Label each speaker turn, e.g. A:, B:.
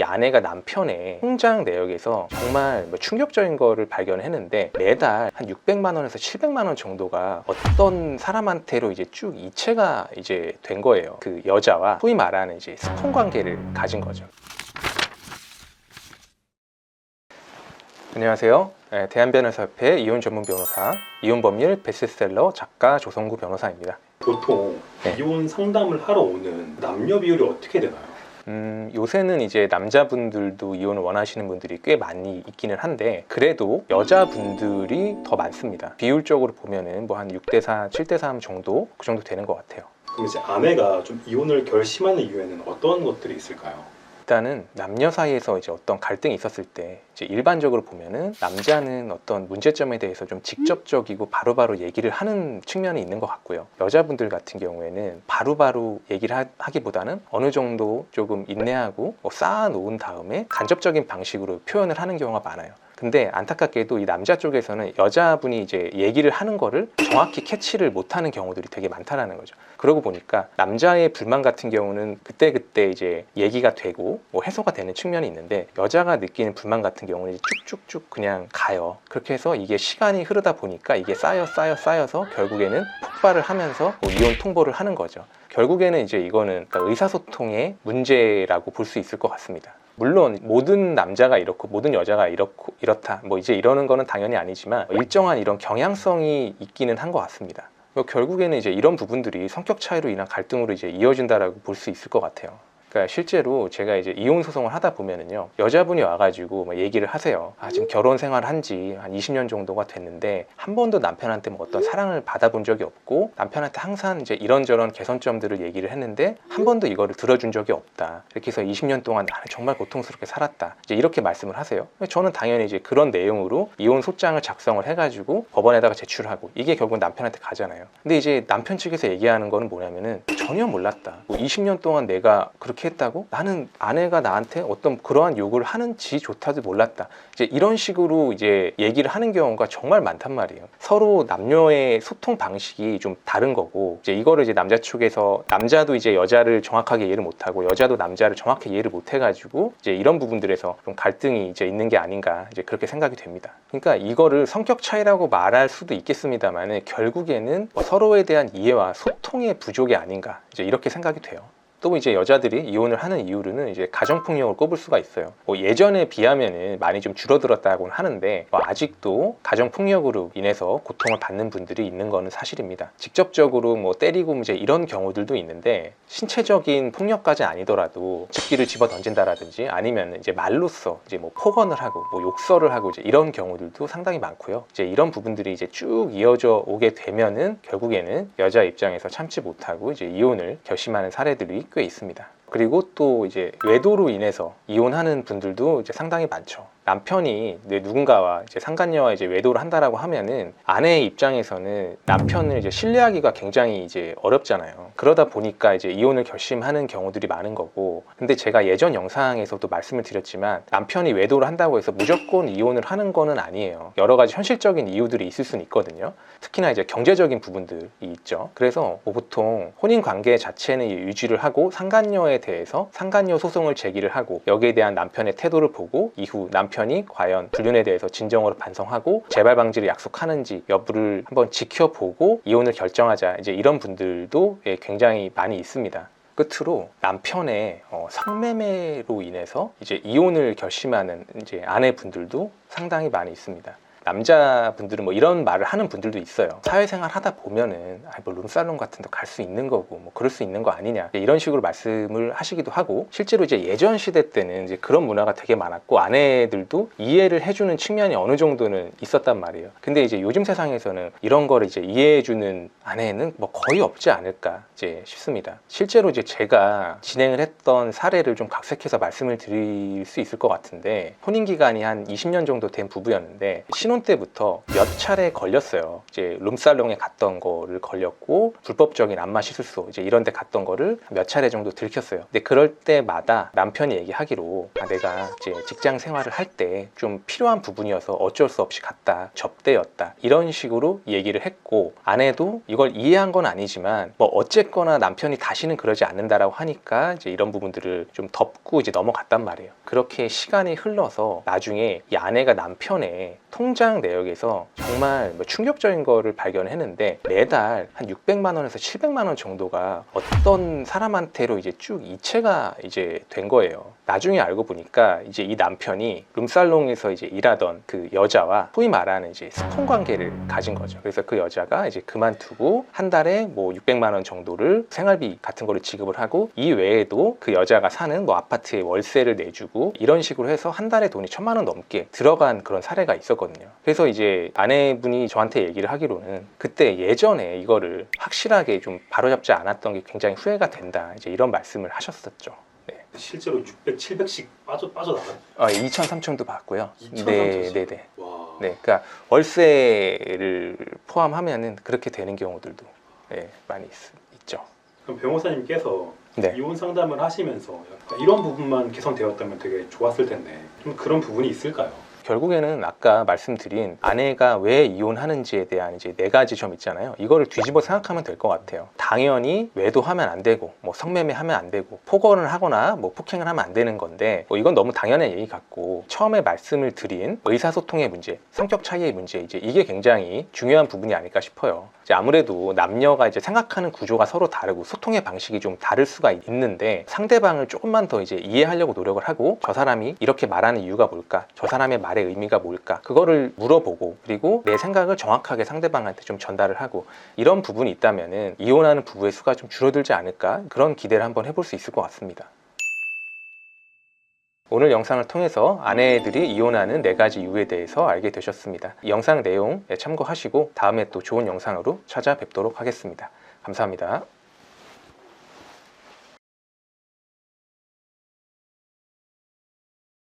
A: 이 아내가 남편의 통장 내역에서 정말 뭐 충격적인 거를 발견했는데 매달 한 600만 원에서 700만 원 정도가 어떤 사람한테로 이제 쭉 이체가 이제 된 거예요. 그 여자와 소위 말하는 이제 스폰 관계를 가진 거죠. 안녕하세요. 대한변호사협회 이혼 전문 변호사, 이혼법률 베스트셀러 작가 조성구 변호사입니다.
B: 보통 이혼 상담을 하러 오는 남녀 비율이 어떻게 되나요?
A: 요새는 이제 남자분들도 이혼을 원하시는 분들이 꽤 많이 있기는 한데 그래도 여자분들이 더 많습니다. 비율적으로 보면은 뭐 한 6대4, 7대3 정도 그 정도 되는 것 같아요.
B: 그럼 이제 아내가 좀 이혼을 결심하는 이유에는 어떤 것들이 있을까요?
A: 일단은 남녀 사이에서 이제 어떤 갈등이 있었을 때 이제 일반적으로 보면은 남자는 어떤 문제점에 대해서 좀 직접적이고 바로바로 얘기를 하는 측면이 있는 것 같고요. 여자분들 같은 경우에는 바로바로 얘기를 하기보다는 어느 정도 조금 인내하고 쌓아놓은 다음에 간접적인 방식으로 표현을 하는 경우가 많아요. 근데 안타깝게도 이 남자 쪽에서는 여자분이 이제 얘기를 하는 거를 정확히 캐치를 못하는 경우들이 되게 많다라는 거죠. 그러고 보니까 남자의 불만 같은 경우는 그때그때 이제 얘기가 되고 뭐 해소가 되는 측면이 있는데 여자가 느끼는 불만 같은 경우는 쭉쭉쭉 그냥 가요. 그렇게 해서 이게 시간이 흐르다 보니까 이게 쌓여서 결국에는 폭발을 하면서 뭐 이혼 통보를 하는 거죠. 결국에는 이제 이거는 그러니까 의사소통의 문제라고 볼 수 있을 것 같습니다. 물론 모든 남자가 이렇고 모든 여자가 이렇다 뭐 이제 이러는 거는 당연히 아니지만 일정한 이런 경향성이 있기는 한 것 같습니다. 결국에는 이제 이런 부분들이 성격 차이로 인한 갈등으로 이제 이어진다라고 볼 수 있을 것 같아요. 그러니까 실제로 제가 이제 이혼 소송을 하다 보면은요, 여자분이 와가지고 막 얘기를 하세요. 지금 결혼 생활 한지 한 20년 정도가 됐는데 한 번도 남편한테 뭐 어떤 사랑을 받아본 적이 없고 남편한테 항상 이제 이런저런 개선점들을 얘기를 했는데 한 번도 이거를 들어준 적이 없다. 이렇게 해서 20년 동안 나는 정말 고통스럽게 살았다. 이제 이렇게 말씀을 하세요. 저는 당연히 이제 그런 내용으로 이혼 소장을 작성을 해가지고 법원에다가 제출하고 이게 결국 남편한테 가잖아요. 근데 이제 남편 측에서 얘기하는 거는 뭐냐면은 전혀 몰랐다. 뭐 20년 동안 내가 그렇게 했다고? 나는 아내가 나한테 어떤 그러한 요구를 하는지 조차도 몰랐다. 이제 이런 식으로 이제 얘기를 하는 경우가 정말 많단 말이에요. 서로 남녀의 소통 방식이 좀 다른 거고 이제 이거를 이제 남자 쪽에서 남자도 이제 여자를 정확하게 이해를 못하고 여자도 남자를 정확히 이해를 못해가지고 이제 이런 부분들에서 좀 갈등이 이제 있는 게 아닌가 이제 그렇게 생각이 됩니다. 그러니까 이거를 성격 차이라고 말할 수도 있겠습니다만은 결국에는 서로에 대한 이해와 소통의 부족이 아닌가 이제 이렇게 생각이 돼요. 또 이제 여자들이 이혼을 하는 이유로는 이제 가정폭력을 꼽을 수가 있어요. 예전에 비하면은 많이 좀 줄어들었다고는 하는데 아직도 가정폭력으로 인해서 고통을 받는 분들이 있는 거는 사실입니다. 직접적으로 뭐 때리고 이제 이런 경우들도 있는데 신체적인 폭력까지 아니더라도 집기를 집어 던진다라든지 아니면 이제 말로써 이제 뭐 폭언을 하고 뭐 욕설을 하고 이제 이런 경우들도 상당히 많고요. 이제 이런 부분들이 이제 쭉 이어져 오게 되면은 결국에는 여자 입장에서 참지 못하고 이제 이혼을 결심하는 사례들이 꽤 있습니다. 그리고 또 이제 외도로 인해서 이혼하는 분들도 이제 상당히 많죠. 남편이 누군가와 이제 상간녀와 이제 외도를 한다라고 하면은 아내의 입장에서는 남편을 이제 신뢰하기가 굉장히 이제 어렵잖아요. 그러다 보니까 이제 이혼을 결심하는 경우들이 많은 거고, 근데 제가 예전 영상에서도 말씀을 드렸지만 남편이 외도를 한다고 해서 무조건 이혼을 하는 거는 아니에요. 여러 가지 현실적인 이유들이 있을 수는 있거든요. 특히나 이제 경제적인 부분들이 있죠. 그래서 뭐 보통 혼인 관계 자체는 유지를 하고 상간녀에 대해서 상간녀 소송을 제기를 하고 여기에 대한 남편의 태도를 보고 이후 남편이 과연 불륜에 대해서 진정으로 반성하고 재발 방지를 약속하는지 여부를 한번 지켜보고 이혼을 결정하자 이제 이런 분들도 굉장히 많이 있습니다. 끝으로 남편의 성매매로 인해서 이제 이혼을 결심하는 이제 아내분들도 상당히 많이 있습니다. 남자분들은 뭐 이런 말을 하는 분들도 있어요. 사회생활 하다 보면은 뭐 룸살롱 같은 데 갈 수 있는 거고 뭐 그럴 수 있는 거 아니냐 이런 식으로 말씀을 하시기도 하고, 실제로 이제 예전 시대 때는 이제 그런 문화가 되게 많았고 아내들도 이해를 해주는 측면이 어느 정도는 있었단 말이에요. 근데 이제 요즘 세상에서는 이런 거를 이제 이해해주는 아내는 뭐 거의 없지 않을까 이제 싶습니다. 실제로 이제 제가 진행을 했던 사례를 좀 각색해서 말씀을 드릴 수 있을 것 같은데, 혼인 기간이 한 20년 정도 된 부부였는데 신혼 때부터 몇 차례 걸렸어요. 이제 룸살롱에 갔던 거를 걸렸고 불법적인 안마 시술소 이제 이런 데 갔던 거를 몇 차례 정도 들켰어요. 근데 그럴 때마다 남편이 얘기하기로 내가 이제 직장 생활을 할 때 좀 필요한 부분이어서 어쩔 수 없이 갔다. 접대였다. 이런 식으로 얘기를 했고 아내도 이걸 이해한 건 아니지만 뭐 어쨌거나 남편이 다시는 그러지 않는다라고 하니까 이제 이런 부분들을 좀 덮고 이제 넘어갔단 말이에요. 그렇게 시간이 흘러서 나중에 이 아내가 남편의 통장 내역에서 정말 뭐 충격적인 거를 발견했는데 매달 한 600만 원에서 700만 원 정도가 어떤 사람한테로 이제 쭉 이체가 이제 된 거예요. 나중에 알고 보니까 이제 이 남편이 룸살롱에서 이제 일하던 그 여자와 소위 말하는 이제 스폰 관계를 가진 거죠. 그래서 그 여자가 이제 그만두고 한 달에 뭐 600만 원 정도를 생활비 같은 거를 지급을 하고 이 외에도 그 여자가 사는 뭐 아파트에 월세를 내주고 이런 식으로 해서 한 달에 돈이 1,000만 원 넘게 들어간 그런 사례가 있었거든요. 그래서 이제 아내분이 저한테 얘기를 하기로는 그때 예전에 이거를 확실하게 좀 바로잡지 않았던 게 굉장히 후회가 된다. 이제 이런 말씀을 하셨었죠.
B: 실제로 600, 700씩 빠져나가요?
A: 2천, 3천도 받고요.
B: 2천,
A: 네,
B: 3천씩?
A: 네, 네.
B: 와.
A: 네, 그러니까 월세를 포함하면은 그렇게 되는 경우들도 많이 있죠.
B: 그럼 변호사님께서
A: 네.
B: 이혼 상담을 하시면서 약간 이런 부분만 개선되었다면 되게 좋았을 텐데 좀 그런 부분이 있을까요?
A: 결국에는 아까 말씀드린 아내가 왜 이혼하는지에 대한 이제 4가지 점 있잖아요. 이거를 뒤집어 생각하면 될 것 같아요. 당연히 외도하면 안 되고 뭐 성매매하면 안 되고 폭언을 하거나 뭐 폭행을 하면 안 되는 건데 이건 너무 당연한 얘기 같고 처음에 말씀을 드린 의사소통의 문제, 성격 차이의 문제 이제 이게 굉장히 중요한 부분이 아닐까 싶어요. 이제 아무래도 남녀가 이제 생각하는 구조가 서로 다르고 소통의 방식이 좀 다를 수가 있는데 상대방을 조금만 더 이제 이해하려고 노력을 하고 저 사람이 이렇게 말하는 이유가 뭘까? 저 사람의 말의 의미가 뭘까? 그거를 물어보고 그리고 내 생각을 정확하게 상대방한테 좀 전달을 하고 이런 부분이 있다면은 이혼하는 부부의 수가 좀 줄어들지 않을까? 그런 기대를 한번 해볼 수 있을 것 같습니다. 오늘 영상을 통해서 아내들이 이혼하는 4가지 이유에 대해서 알게 되셨습니다. 이 영상 내용 참고하시고 다음에 또 좋은 영상으로 찾아뵙도록 하겠습니다. 감사합니다.